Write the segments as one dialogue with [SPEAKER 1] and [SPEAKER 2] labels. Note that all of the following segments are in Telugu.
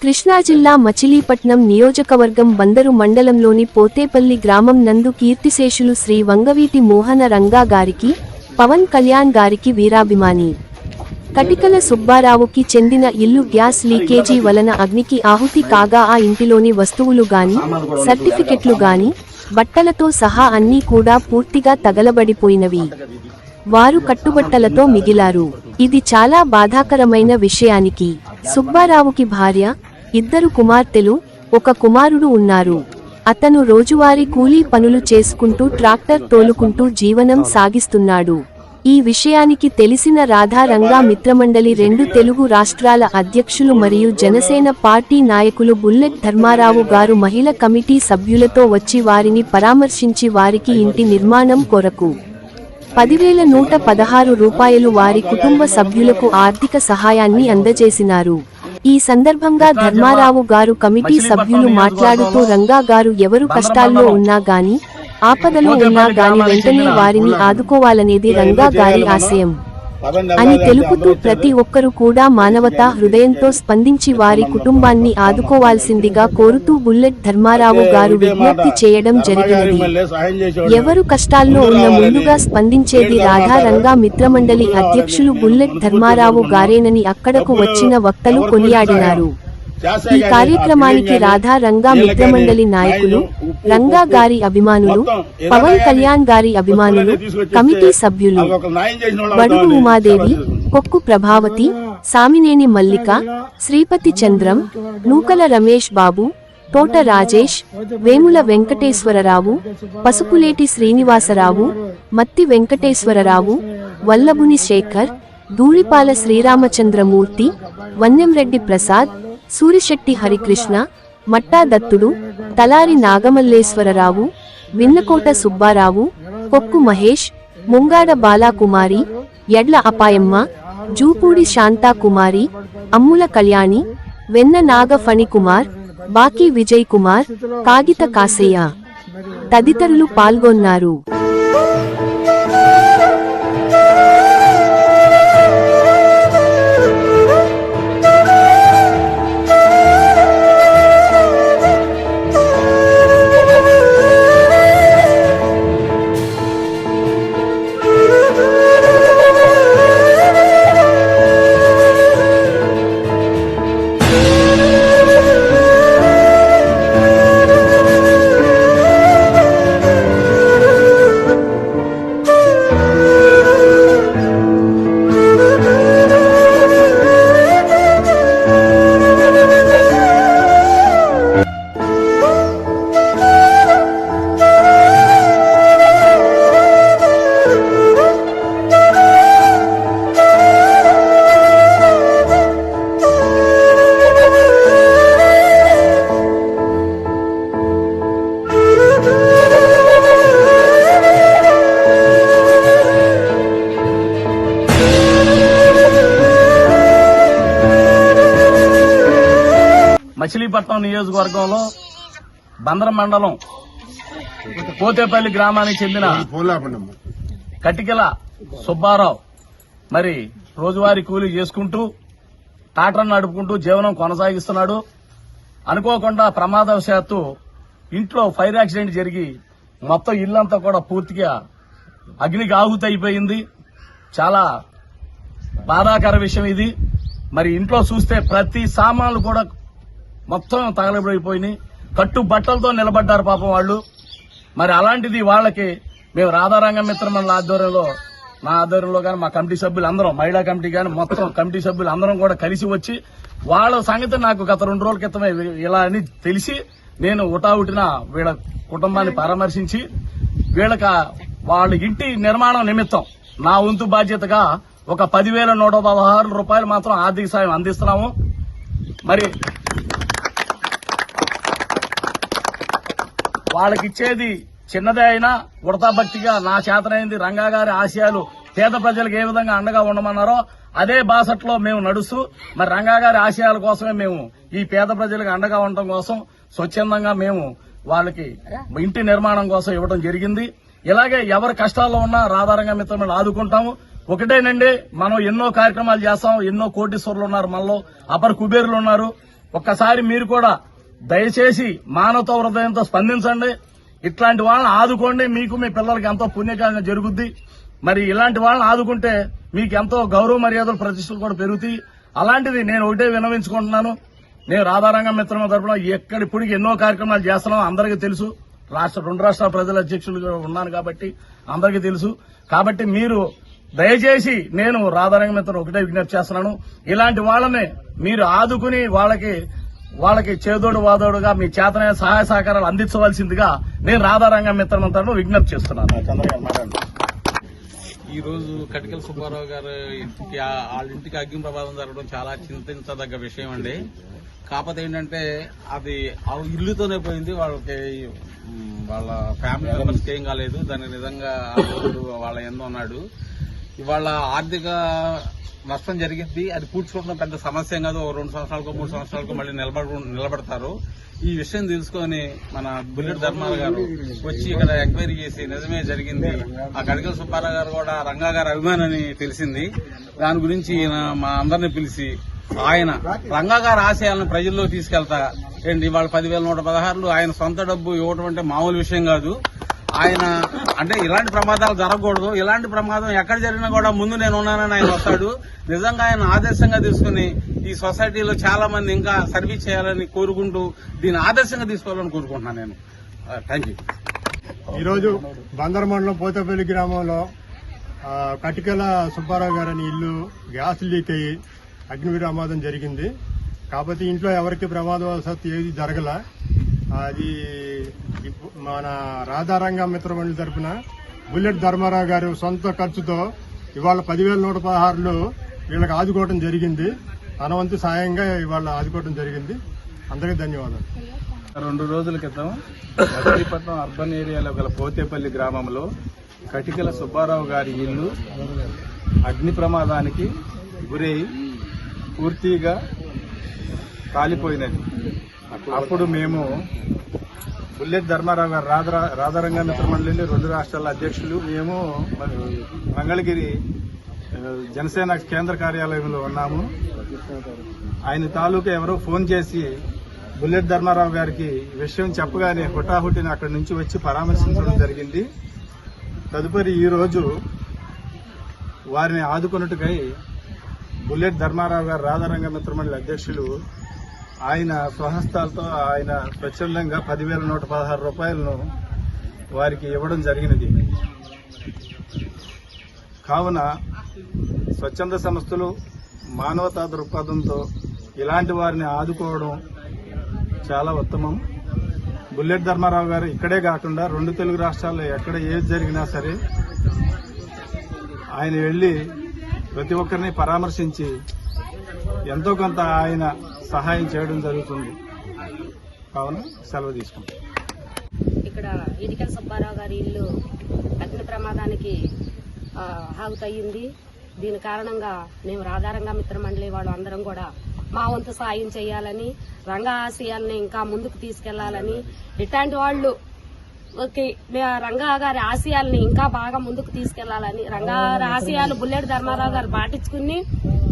[SPEAKER 1] కృష్ణా జిల్లా మచిలీపట్నం నియోజకవర్గం బందరు మండలంలోని పోతేపల్లి గ్రామం నందు కీర్తిశేషులు శ్రీ వంగవీటి మోహన రంగా గారికి, పవన్ కళ్యాణ్ గారికి వీరాభిమాని కటికల సుబ్బారావుకి చెందిన ఇల్లు గ్యాస్ లీకేజీ వలన అగ్నికి ఆహుతి కాగా ఆ ఇంటిలోని వస్తువులు గాని, సర్టిఫికెట్లు గాని, బట్టలతో సహా అన్నీ కూడా పూర్తిగా తగలబడిపోయినవి. వారు కట్టుబట్టలతో మిగిలారు. ఇది చాలా బాధాకరమైన విషయానికి సుబ్బారావుకి భార్య, 2 కుమార్తెలు, 1 కుమారుడు ఉన్నారు. అతను రోజువారీ కూలీ పనులు చేసుకుంటూ ట్రాక్టర్ తోలుకుంటూ జీవనం సాగిస్తున్నాడు. ఈ విషయానికి తెలిసిన రాధా రంగా మిత్రమండలి 2 తెలుగు రాష్ట్రాల అధ్యక్షులు మరియు జనసేన పార్టీ నాయకులు బుల్లెట్ ధర్మారావు గారు మహిళా కమిటీ సభ్యులతో వచ్చి వారిని పరామర్శించి వారికి ఇంటి నిర్మాణం కొరకు 10,116 రూపాయలు వారి కుటుంబ సభ్యులకు ఆర్థిక సహాయాన్ని అందజేసినారు. ఈ సందర్భంగా ధర్మారావు గారు కమిటీ సభ్యులు మాట్లాడుతూ రంగా గారు ఎవరు కష్టాల్లో ఉన్నా గాని, ఆపదలో ఉన్నా గాని వెంటనే వారిని ఆదుకోవాలనేది రంగా గారి ఆశయం అని తెలుపుతూ ప్రతి ఒక్కరూ కూడా మానవతా హృదయంతో స్పందించి వారి కుటుంబాన్ని ఆదుకోవాల్సిందిగా కోరుతూ బుల్లెట్ ధర్మారావు గారు విజ్ఞప్తి చేయడం జరిగినది. ఎవరు కష్టాల్లో ఉన్న ముందుగా స్పందించేది రాధా రంగా మిత్రమండలి అధ్యక్షులు బుల్లెట్ ధర్మారావు గారేనని అక్కడకు వచ్చిన వక్తలు కొనియాడినారు. ఈ కార్యక్రమానికి రాధా రంగా మిత్రమండలి నాయకులు, రంగా గారి అభిమానులు, పవన్ కళ్యాణ్ గారి అభిమానులు, కమిటీ సభ్యులు బడుగు ఉమాదేవి, కొక్కు ప్రభావతి, సామినేని మల్లిక, శ్రీపతి చంద్రం, నూకల రమేష్ బాబు, తోట రాజేష్, వేముల వెంకటేశ్వరరావు, పసుపులేటి శ్రీనివాసరావు, మత్తి వెంకటేశ్వరరావు, వల్లభుని శేఖర్, దూళిపాల శ్రీరామచంద్రమూర్తి, వన్నెంరెడ్డి ప్రసాద్, సూరిశెట్టి హరికృష్ణ, మట్టా దత్తుడు, తలారి నాగమల్లేశ్వరరావు, విన్నకోట సుబ్బారావు, కొక్కు మహేష్, ముంగాడ బాలాకుమారి, యడ్ల అపాయమ్మ, జూపూడి శాంతాకుమారి, అమ్ముల కళ్యాణి, వెన్న నాగ ఫణికుమార్, బాకీ విజయ్ కుమార్, కాగిత కాసయ్య తదితరులు పాల్గొన్నారు.
[SPEAKER 2] మచిలీపట్నం నియోజకవర్గంలో బందర మండలం పోతేపల్లి గ్రామానికి చెందిన కటికల సుబ్బారావు మరి రోజువారీ కూలీ చేసుకుంటూ ట్రాక్టర్ నడుపుకుంటూ జీవనం కొనసాగిస్తున్నాడు. అనుకోకుండా ప్రమాదవశాత్తు ఇంట్లో ఫైర్ యాక్సిడెంట్ జరిగి మొత్తం ఇల్లంతా కూడా పూర్తిగా అగ్నికి ఆహుతి అయిపోయింది. చాలా బాధాకర విషయం ఇది. మరి ఇంట్లో చూస్తే ప్రతి సామాన్లు కూడా మొత్తం తగలబడిపోయినాయి. కట్టు బట్టలతో నిలబడ్డారు పాపం వాళ్ళు. మరి అలాంటిది వాళ్ళకి మేము రాధారంగ మిత్రమండలి ఆధ్వర్యంలో, నా ఆధ్వర్యంలో కానీ మా కమిటీ సభ్యులు అందరం, మహిళా కమిటీ కానీ మొత్తం కమిటీ సభ్యులు అందరం కూడా కలిసి వచ్చి వాళ్ళ సంగతి నాకు గత 2 రోజుల క్రితమే ఇలా అని తెలిసి నేను ఉటావుటిన వీళ్ళ కుటుంబాన్ని పరామర్శించి వీళ్ళకి వాళ్ళ ఇంటి నిర్మాణం నిమిత్తం నా వంతు బాధ్యతగా ఒక 10,116 రూపాయలు మాత్రం ఆర్థిక సాయం అందిస్తున్నాము. మరి వాళ్ళకిచ్చేది చిన్నదే అయినా ఉడతా భక్తిగా నా చేతనైంది రంగా గారి ఆశయాలు పేద ప్రజలకు ఏ విధంగా అండగా ఉండమన్నారో అదే బాసట్లో మేము నడుస్తూ మరి రంగా గారి ఆశయాల కోసమే మేము ఈ పేద ప్రజలకు అండగా ఉండటం కోసం స్వచ్ఛందంగా మేము వాళ్ళకి ఇంటి నిర్మాణం కోసం ఇవ్వడం జరిగింది. ఇలాగే ఎవరి కష్టాల్లో ఉన్నా రాధారంగ మిత్రమని ఆదుకుంటాము. ఒకటేనండి, మనం ఎన్నో కార్యక్రమాలు చేస్తాం. ఎన్నో కోటీశ్వరులు ఉన్నారు, మనలో అపర కుబేరులు ఉన్నారు. ఒక్కసారి మీరు కూడా దయచేసి మానవతా హృదయంతో స్పందించండి. ఇట్లాంటి వాళ్ళని ఆదుకోండి. మీకు మీ పిల్లలకి ఎంతో పుణ్యకార్యం జరుగుద్ది. మరి ఇలాంటి వాళ్ళని ఆదుకుంటే మీకు ఎంతో గౌరవ మర్యాదలు ప్రతిష్టలు కూడా పెరుగుతాయి. అలాంటిది నేను ఒకటే విన్నవించుకుంటున్నాను. నేను రాధారంగం మిత్రమ తరఫున ఎక్కడిప్పటికి ఎన్నో కార్యక్రమాలు చేస్తున్నాం. అందరికీ తెలుసు. రెండు రాష్ట్రాల ప్రజల అధ్యక్షులుగా ఉన్నాను కాబట్టి అందరికీ తెలుసు. కాబట్టి మీరు దయచేసి నేను రాధారంగం మిత్రం ఒకటే విజ్ఞప్తి చేస్తున్నాను. ఇలాంటి వాళ్ళని మీరు ఆదుకుని వాళ్ళకి చేదోడు వాదోడుగా మీ చేతనైన సహాయ సహకారాలు అందించవలసిందిగా నేను రాధారంగం మిత్రం తరఫున విజ్ఞప్తి చేస్తున్నాను. చంద్రగారు మాట్లాడండి.
[SPEAKER 3] ఈ రోజు కటికల సుబ్బారావు గారు వాళ్ళ ఇంటికి అగ్ని ప్రమాదం జరగడం చాలా చింతించదగ్గ విషయం అండి. కాకపోతే ఏంటంటే అది ఆ ఇల్లుతోనే పోయింది. వాళ్ళ ఫ్యామిలీ మెంబర్స్కి ఏం కాలేదు. దాన్ని నిజంగా వాళ్ళ ఎందు ఉన్నాడు. ఇవాళ ఆర్థిక నష్టం జరిగింది. అది పూడ్చుకోవడం పెద్ద సమస్య కాదు. 2 సంవత్సరాలకు 3 సంవత్సరాలకు మళ్ళీ నిలబడతారు. ఈ విషయం తెలుసుకొని మన బుల్లెట్ ధర్మాల గారు వచ్చి ఇక్కడ ఎంక్వైరీ చేసి నిజమే జరిగింది. ఆ కటికల సుబ్బారావు గారు కూడా రంగా గారి అభిమానని తెలిసింది. దాని గురించి మా అందరినీ పిలిచి ఆయన రంగా గారి ఆశయాలను ప్రజల్లో తీసుకెళ్తా ఏంటి ఇవాళ 10,116 ఆయన సొంత డబ్బు ఇవ్వడం అంటే మామూలు విషయం కాదు. ఆయన అంటే ఇలాంటి ప్రమాదాలు జరగకూడదు. ఇలాంటి ప్రమాదం ఎక్కడ జరిగినా కూడా ముందు నేను ఉన్నానని ఆయన వస్తాడు. నిజంగా ఆయన ఆదర్శంగా తీసుకుని ఈ సొసైటీలో చాలా మంది ఇంకా సర్వీస్ చేయాలని కోరుకుంటూ దీన్ని ఆదర్శంగా తీసుకోవాలని కోరుకుంటున్నాను నేను. Thank you.
[SPEAKER 4] ఈరోజు బందర్ మండలం పోతపల్లి గ్రామంలో కటికల సుబ్బారావు గారని ఇల్లు గ్యాస్ లీక్ అయ్యి అగ్ని ప్రమాదం జరిగింది. కాకపోతే ఇంట్లో ఎవరికి ప్రమాదవశాత్తు ఏది జరగల. అది మన రాధారంగం మిత్రమండలి తరఫున బుల్లెట్ ధర్మారావు గారు సొంత ఖర్చుతో ఇవాళ 10,116 వీళ్ళకి ఆదుకోవడం జరిగింది. తన వంతు సాయంగా ఇవాళ ఆదుకోవడం జరిగింది. అందరికీ ధన్యవాదాలు.
[SPEAKER 5] 2 రోజుల క్రితం మచిలీపట్నం అర్బన్ ఏరియాలో గల పోతేపల్లి గ్రామంలో కటికల సుబ్బారావు గారి ఇల్లు అగ్ని ప్రమాదానికి గురై పూర్తిగా కాలిపోయినది. అప్పుడు మేము బుల్లెట్ ధర్మారావు గారు రాధారంగ మిత్రమండలి 2 రాష్ట్రాల అధ్యక్షులు మేము మంగళగిరి జనసేన కేంద్ర కార్యాలయంలో ఉన్నాము. ఆయన తాలూకా ఎవరో ఫోన్ చేసి బుల్లెట్ ధర్మారావు గారికి విషయం చెప్పగానే హుటాహుటిని అక్కడి నుంచి వచ్చి పరామర్శించడం జరిగింది. తదుపరి ఈ రోజు వారిని ఆదుకున్నట్టుకై బుల్లెట్ ధర్మారావు గారు రాధారంగ మిత్రమండలి అధ్యక్షులు ఆయన స్వహస్తాలతో ఆయన స్వచ్ఛందంగా 10,116 రూపాయలను వారికి ఇవ్వడం జరిగినది. కావున స్వచ్ఛంద సంస్థలు మానవతా దృక్పథంతో ఇలాంటి వారిని ఆదుకోవడం చాలా ఉత్తమం. బుల్లెట్ ధర్మారావు గారు ఇక్కడే కాకుండా 2 తెలుగు రాష్ట్రాల్లో ఎక్కడ ఏది జరిగినా సరే ఆయన వెళ్లి ప్రతి ఒక్కరిని పరామర్శించి ఎంతో కొంత ఆయన సహాయం చేయడం జరుగుతుంది. కావున సెలవు తీసుకుంటాం.
[SPEAKER 6] ఇక్కడ కటికల సుబ్బారావు గారి ఇల్లు అగ్ని ప్రమాదానికి ఆగుతయ్యింది. దీని కారణంగా మేము రాధారంగ మిత్ర మండలి వాళ్ళు అందరం కూడా మా వంతు సాయం చేయాలని, రంగా ఆశయాల్ని ఇంకా ముందుకు తీసుకెళ్లాలని, ఇట్లాంటి వాళ్ళు రంగా గారి ఆశయాల్ని ఇంకా బాగా ముందుకు తీసుకెళ్లాలని, రంగా గారి ఆశయాలు బుల్లెట్ ధర్మారావు గారు పాటించుకుని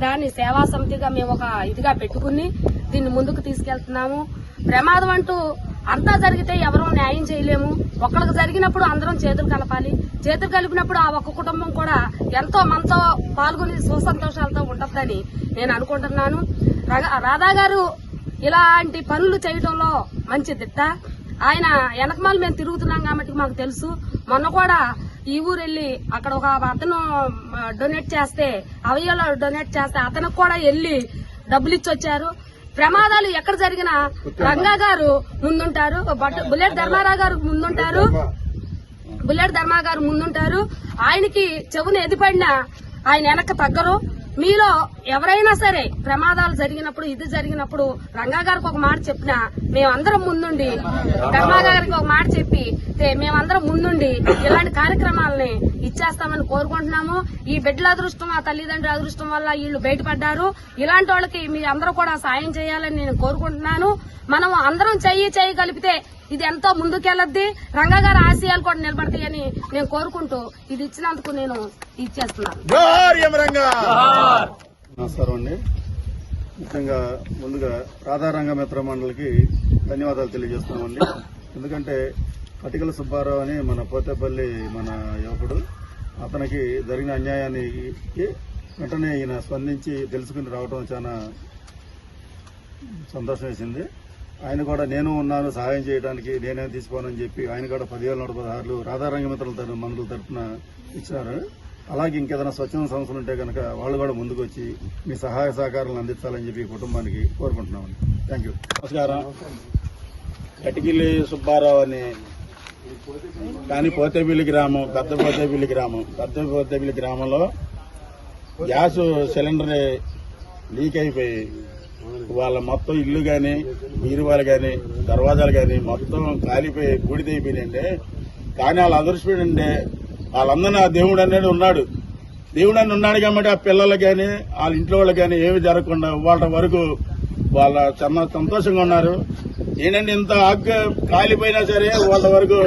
[SPEAKER 6] దాన్ని సేవా సమితిగా మేము ఒక ఇదిగా పెట్టుకుని దీన్ని ముందుకు తీసుకెళ్తున్నాము. ప్రమాదం అంటూ అంతా జరిగితే ఎవరూ న్యాయం చేయలేము. ఒక్కడికి జరిగినప్పుడు అందరం చేతులు కలపాలి. చేతులు కలిపినప్పుడు ఆ ఒక్క కుటుంబం కూడా ఎంతో మనతో పాల్గొని సుసంతోషాలతో ఉంటుందని నేను అనుకుంటున్నాను. రాధా గారు ఇలాంటి పనులు చేయడంలో మంచి దిట్ట. ఆయన వెనకమాలు మేము తిరుగుతున్నాం కాబట్టి మాకు తెలుసు. మొన్న కూడా ఈ ఊరు వెళ్లి అక్కడ ఒక అతను డొనేట్ చేస్తే అవయవాలు డొనేట్ చేస్తే అతనికి కూడా వెళ్లి డబ్బులు ఇచ్చి వచ్చారు. ప్రమాదాలు ఎక్కడ జరిగినా రంగా గారు ముందుంటారు, బుల్లెట్ ధర్మారావు గారు ముందుంటారు. ఆయనకి చెవును ఎదిపడినా ఆయన వెనక్కి తగ్గరు. మీలో ఎవరైనా సరే ప్రమాదాలు జరిగినప్పుడు ఇది జరిగినప్పుడు రంగా గారికి ఒక మాట చెప్పినా మేమందరం ముందుండి, ధర్మా గారికి ఒక మాట చెప్పి మేమందరం ముందుండి ఇలాంటి కార్యక్రమాలని ఇచ్చేస్తామని కోరుకుంటున్నాము. ఈ బిడ్డల అదృష్టం, ఆ తల్లిదండ్రుల అదృష్టం వల్ల వీళ్ళు బయటపడ్డారు. ఇలాంటి వాళ్ళకి మీరు అందరూ కూడా సాయం చేయాలని నేను కోరుకుంటున్నాను. మనం అందరం చెయ్యి కలిపితే ఇది ఎంతో ముందుకెళ్లద్ది. రంగా గారి ఆశయాలు కూడా నిలబడతాయని నేను కోరుకుంటూ ఇది ఇచ్చినందుకు నేను ఇచ్చేస్తున్నాను.
[SPEAKER 5] నమస్కారం అండి.
[SPEAKER 7] ముఖ్యంగా ముందుగా రాధారంగ మిత్ర మండలికి ధన్యవాదాలు తెలియజేస్తున్నామండి. ఎందుకంటే కటికల సుబ్బారావు అని మన పోతేపల్లి మన యువకుడు, అతనికి జరిగిన అన్యాయానికి వెంటనే ఈయన స్పందించి తెలుసుకుని రావడం చాలా సంతోషం వేసింది. ఆయన కూడా నేను ఉన్నాను సహాయం చేయడానికి, నేనే తీసుకోనని చెప్పి ఆయన కూడా 10,116 రాధారంగ మిత్రుల మందుల తరఫున ఇచ్చారు. అలాగే ఇంకేదైనా స్వచ్ఛంద సంస్థలు ఉంటే కనుక వాళ్ళు కూడా ముందుకు వచ్చి మీ సహాయ సహకారాలను అందించాలని చెప్పి కుటుంబానికి కోరుకుంటున్నామండి. Thank you.
[SPEAKER 5] నమస్కారం. కటికిలి సుబ్బారావు అని కానీ పోతేపల్లి గ్రామం పెద్ద పోతేపల్లి గ్రామంలో గ్యాస్ సిలిండర్ లీక్ అయిపోయి వాళ్ళ మొత్తం ఇల్లు గాని బీరువాలు గాని దర్వాజాలు గాని మొత్తం కాలిపోయి బూడిదైపోయినండి. కానీ వాళ్ళ అదృష్టండి వాళ్ళందరూ ఆ దేవుడు అనేది ఉన్నాడు కాబట్టి ఆ పిల్లలు గాని వాళ్ళ ఇంట్లో వాళ్ళు గాని ఏమి జరగకుండా వాళ్ళ వరకు వాళ్ళ చాలా సంతోషంగా ఉన్నారు. ఏంటంటే ఇంత ఆగ్గు కాలిపోయినా సరే వాళ్ళ వరకు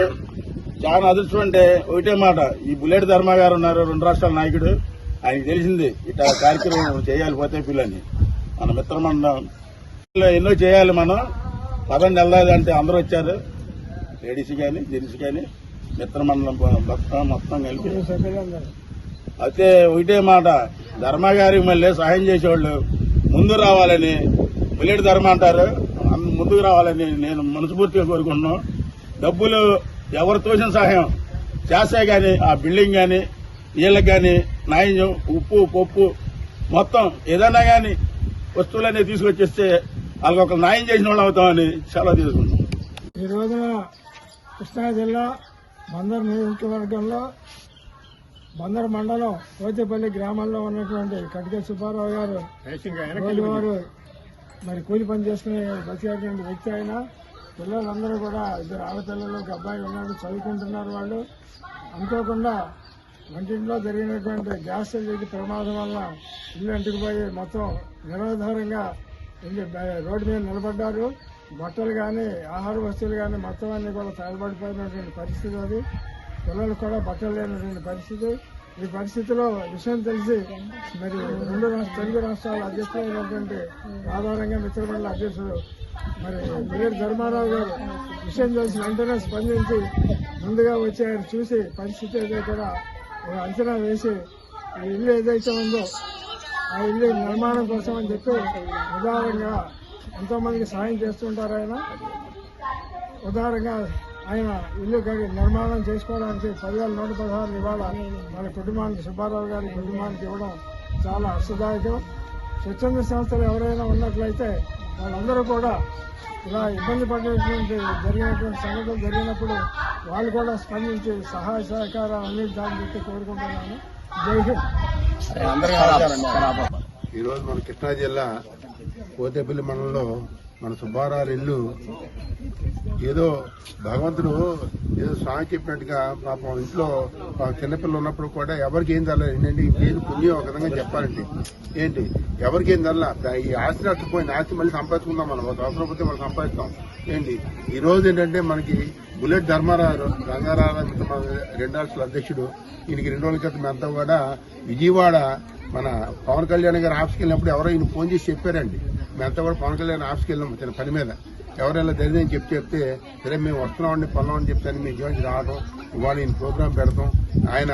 [SPEAKER 5] చాలా అదృష్టం. అంటే ఒకటే మాట, ఈ బుల్లెట్ ధర్మ గారు ఉన్నారు 2 రాష్ట్రాల నాయకుడు, ఆయనకి తెలిసింది ఇట్లా కార్యక్రమం చేయాలి పోతే పిల్లని మన మిత్రమండలం ఎన్నో చేయాలి మనం 10 నెలలు అంటే అందరూ వచ్చారు, లేడీస్ కానీ జెంట్స్ కానీ మిత్రమండలం మొత్తం కలిపి. అయితే ఒకటే మాట, ధర్మ గారికి మళ్ళీ సహాయం చేసేవాళ్ళు ముందు రావాలని బుల్లెట్ ధర్మ అంటారు, ముందుకు రావాలని నేను మనస్ఫూర్తిగా కోరుకుంటున్నాను. డబ్బులు ఎవరు తోచిన సహాయం చేస్తే గాని ఆ బిల్డింగ్ గాని వీళ్ళకి గాని న్యాయం, ఉప్పు పప్పు మొత్తం ఏదైనా గాని వస్తువులన్నీ తీసుకొచ్చేస్తే వాళ్ళకి ఒక న్యాయం చేసిన వాళ్ళు అవుతామని సెలవు తీసుకుంటాం.
[SPEAKER 8] ఈ రోజున కృష్ణా జిల్లా బందర్ నియోజకవర్గంలో బందర్ మండలం పోతేపల్లి గ్రామంలో ఉన్నటువంటి కటికల సుబ్బారావు గారు రోజువారు మరి కూలి పని చేసుకునే బతికేటువంటి వ్యక్తి అయినా పిల్లలందరూ కూడా 2 ఆడపిల్లలు ఒక అబ్బాయి ఉన్నాడు, చదువుకుంటున్నారు. వాళ్ళు అనుకోకుండా వంటింట్లో జరిగినటువంటి గ్యాస్ లీక్ ప్రమాదం వల్ల ఇల్లు అంటుకుపోయి మొత్తం నిరాధారంగా రోడ్డు మీద నిలబడ్డారు. బట్టలు కానీ ఆహార వస్తువులు కానీ మొత్తం అన్ని కూడా తగలబడిపోయినటువంటి పరిస్థితి అది. పిల్లలు కూడా బట్టలు లేనటువంటి పరిస్థితి. ఈ పరిస్థితిలో విషయం తెలిసి మరి 2 తెలుగు రాష్ట్రాల అధ్యక్షులైనటువంటి రాధారంగ మిత్రమండలి అధ్యక్షుడు మరి బుల్లెట్ ధర్మారావు గారు విషయం తెలిసి వెంటనే స్పందించి ముందుగా వచ్చి ఆయన చూసి పరిస్థితి ఏదో కూడా ఒక అంచనా వేసి ఈ ఇల్లు ఏదైతే ఉందో ఆ ఇల్లు నిర్మాణం కోసం అని చెప్పి ఉదారంగా ఎంతో మందికి సాయం చేస్తుంటారు. ఉదారంగా ఆయన ఇల్లు నిర్మాణం చేసుకోవడానికి 10,116 ఇవాళ మన కుటుంబానికి సుబ్బారావు గారి కుటుంబానికి ఇవ్వడం చాలా హర్షదాయకం. స్వచ్ఛంద సంస్థలు ఎవరైనా ఉన్నట్లయితే వాళ్ళందరూ కూడా ఇలా ఇబ్బంది పడేటువంటి జరిగినటువంటి సంఘటనలు జరిగినప్పుడు వాళ్ళు కూడా స్పందించి సహాయ సహకారాలు అందించాలని చెప్పి కోరుకుంటున్నాను. జై హింద్.
[SPEAKER 9] ఈరోజు మన కృష్ణా జిల్లా పోతేపల్లి మండలంలో మన సుబ్బారావు ఇల్లు ఏదో భగవంతుడు ఏదో సాయం చెప్పినట్టుగా పాపం ఇంట్లో చిన్నపిల్లలు ఉన్నప్పుడు కూడా ఎవరికి ఏం జరలేదు. ఏంటంటే ఏది పుణ్యం ఒక విధంగా చెప్పాలండి. ఏంటి ఎవరికి ఏం జరల ఈ ఆస్తి నష్టపోయింది, ఆస్తి మళ్ళీ సంపాదించుకుందాం, మనం ఒక అవసరం పోతే మనం సంపాదిస్తాం. ఏంటి ఈ రోజు ఏంటంటే మనకి బుల్లెట్ ధర్మారావు రంగారావు 2 రాష్ట్రాల అధ్యక్షుడు, ఈయనకి 2 రోజుల క్రితం అంతా కూడా విజయవాడ మన పవన్ కళ్యాణ్ గారి ఆఫీస్కి వెళ్ళినప్పుడు ఎవరో ఈయన ఫోన్ చేసి చెప్పారండి. మేమంతా కూడా పవన్ కళ్యాణ్ ఆఫీస్కి వెళ్ళాము చిన్న పని మీద. ఎవరైనా జరిగిందని చెప్తే సరే మేము వస్తున్నామండి పొలం చెప్తాను మీ జోయించి రావడం, ఇవాళ ఈయన ప్రోగ్రాం పెడతాం. ఆయన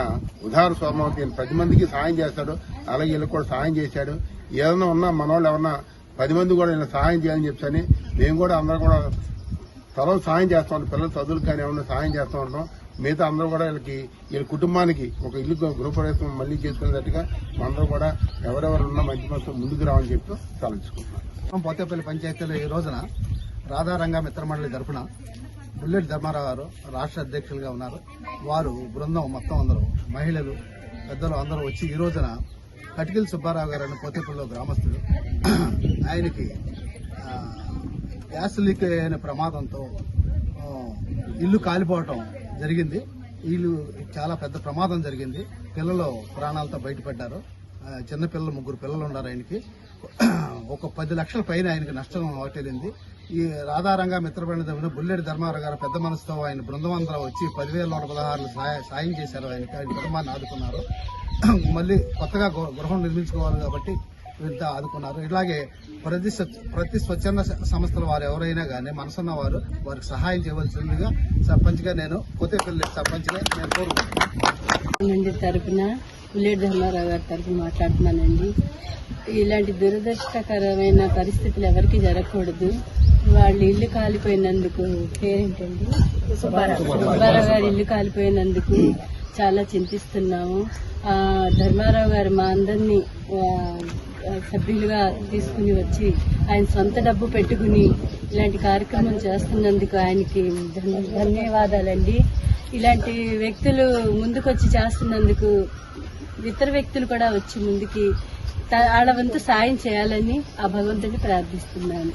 [SPEAKER 9] ఉదాహరణ స్వభావం, ఈయన 10 మందికి సాయం చేస్తాడు, అలాగే వీళ్ళకి కూడా సాయం చేశాడు. ఏదైనా ఉన్నా మన వాళ్ళు ఎవరన్నా 10 మంది కూడా ఈయన సహాయం చేయాలని చెప్పని మేము కూడా అందరూ కూడా త్వరలో సాయం చేస్తూ ఉంటాం. పిల్లల చదువులకు కానీ ఏమన్నా సాయం చేస్తూ ఉంటాం. మిగతా అందరూ కూడా వీళ్ళ కుటుంబానికి ఒక ఇల్లు గృహప్రవేశం మళ్లీ చేసుకునేటట్టుగా అందరూ కూడా ఎవరెవరు ఉన్నా మంచి మనసు ముందుకు రావాలని చెప్తూ తలంచుకుంటున్నాం.
[SPEAKER 10] పోతేపల్లి పంచాయతీలో ఈ రోజున రాధారంగ మిత్రమండలి తరఫున బుల్లెట్ ధర్మారావు గారు రాష్ట్ర అధ్యక్షులుగా ఉన్నారు. వారు బృందం మొత్తం అందరూ మహిళలు పెద్దలు అందరూ వచ్చి ఈ రోజున కటికల సుబ్బారావు గారు అనే పోతేపల్లిలో గ్రామస్తులు ఆయనకి గ్యాస్ లీక్ అయిన ప్రమాదంతో ఇల్లు కాలిపోవటం జరిగింది. ఇల్లు చాలా పెద్ద ప్రమాదం జరిగింది. పిల్లలు ప్రాణాలతో బయటపడ్డారు. చిన్నపిల్లలు 3 పిల్లలు ఉన్నారు. ఆయనకి ఒక 10 లక్షల పైన ఆయనకి నష్టం వాటిల్లింది. ఈ రాధారంగ మిత్రమండలి బుల్లెట్ ధర్మారావు గారు పెద్ద మనసుతో ఆయన బృందం అందరూ వచ్చి 10,116 సాయం చేశారు. ఆయన కుటుంబాన్ని ఆదుకున్నారు. మళ్ళీ కొత్తగా గృహం నిర్మించుకోవాలి కాబట్టి వీరితో ఆదుకున్నారు. ఇలాగే ప్రతి స్వచ్ఛంద సంస్థల వారు ఎవరైనా కానీ మనసున్న వారు వారికి సహాయం చేయవలసిందిగా సర్పంచ్గా నేను పోతేపల్లి సర్పంచ్గా నేను కోరుకుంటున్నాను.
[SPEAKER 11] తరపున బుల్లెట్ ధర్మారావు గారి తరపున మాట్లాడుతున్నానండి. ఇలాంటి దురదృష్టకరమైన పరిస్థితులు ఎవరికి జరగకూడదు. వాళ్ళు ఇల్లు కాలిపోయినందుకు పేరేంటండి సుబ్బారావు గారి ఇల్లు కాలిపోయినందుకు చాలా చింతిస్తున్నాము. ధర్మారావు గారు మా అందరినీ సభ్యులుగా తీసుకుని వచ్చి ఆయన సొంత డబ్బు పెట్టుకుని ఇలాంటి కార్యక్రమం చేస్తున్నందుకు ఆయనకి ధన్యవాదాలండి. ఇలాంటి వ్యక్తులు ముందుకొచ్చి చేస్తున్నందుకు ఇతర వ్యక్తులు కూడా వచ్చి ముందుకి వాళ్ళ వంతు సాయం చేయాలని ఆ భగవంతుని ప్రార్థిస్తున్నాను.